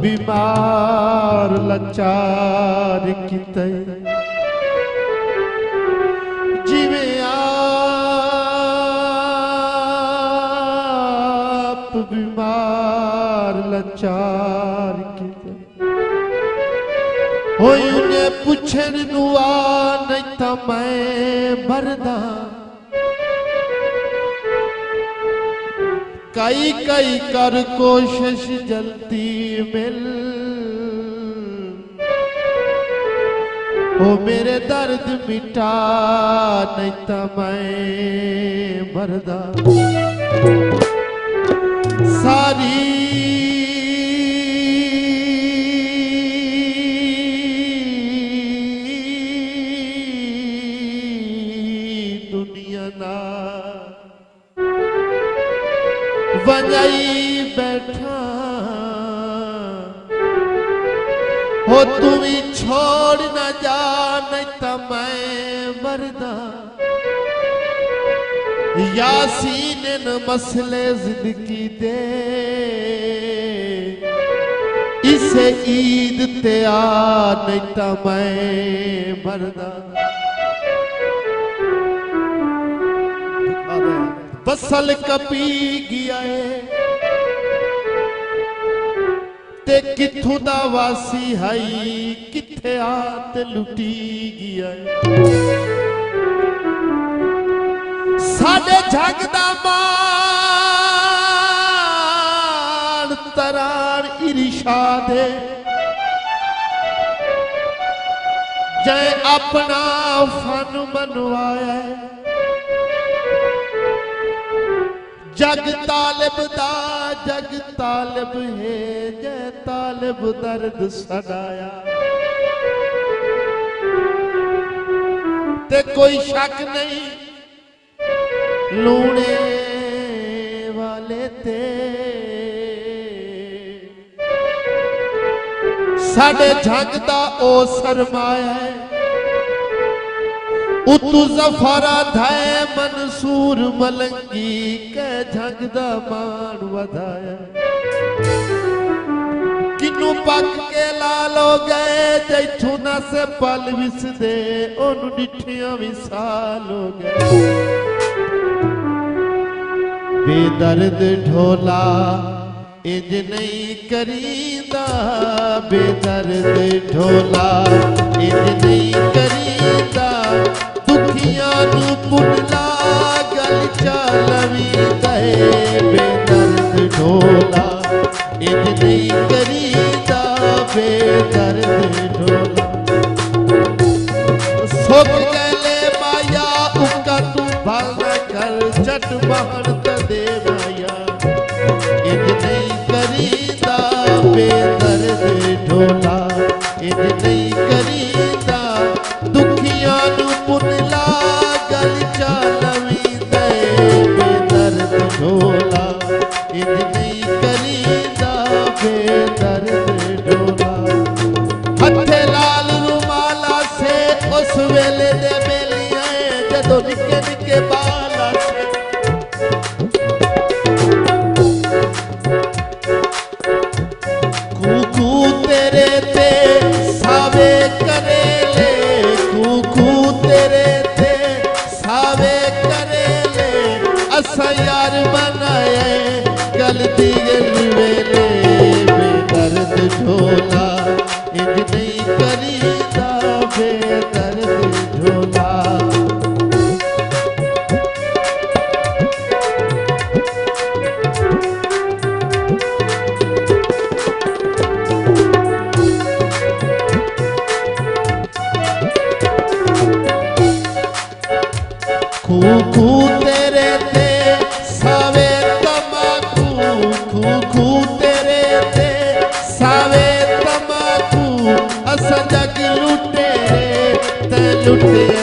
बीमार लाचार किते जिवें आप बीमार लाचार किते होई उन्हें पुछन नुआ नहीं तां मैं मरदा कई कई कर कोशिश जल्दी मिल ओ मेरे दर्द मिटा नहीं तां मैं मरदा सारी दुनिया ना वजाई बैठा हो तू भी छोड़ न जा नहीं तो मैं मरदा यासीन न मसले जिंदगी दे इसे ईद ते आ नहीं तो मैं मरदा बसल कपी गया है ते किथों दा वासी हाई किथे आत लुटी गया है साडे जग दा मान तरार इरशाद जै अपना फन मनवाया जग तालिब दा जग तालिब है जय तालिब दर्द सदाया ते कोई शक नहीं लूने वाले ते साडे जग दा ओ सरमाया है उतु जफरा धाए मंसूर मलंगी के झंग दा मान वधाया किनू पक के लालो गए जैठू ना से पल विस दे ओनू डिठियां विसाल हो गए बेदर्द ढोला इंज नहीं करीदा बेदर्द ढोला इंज नहीं करीदा दुखियां नू पुनला गल चालवी दे बेदर्द ढोला इंज नहीं करीदा बेदर्द ढोला सुख गले माया उका तू भल कर चट बहन दे माया इंज नहीं करीदा बेदर्द ढोला इंज नहीं करीदा दुखियां नू पुनला गल चालवी दे बेदर्द ढोला इंज नहीं करीदा बेदर्द ढोला हथे लाल रुमाला से उस वेले दे बेलियां जदों निके निके बाला से कूकू तेरे ते सावे करेले कूकू तेरे ते सावे करेले असा यार बनाए गलती वेले बेदर्द ढोला इंज नहीं करीदा बेदर्द ढोला कूकू तेरे ते सावे तमाकू कूकू तेरे ते सावे तमाकू असा जग लुटे ते लुटे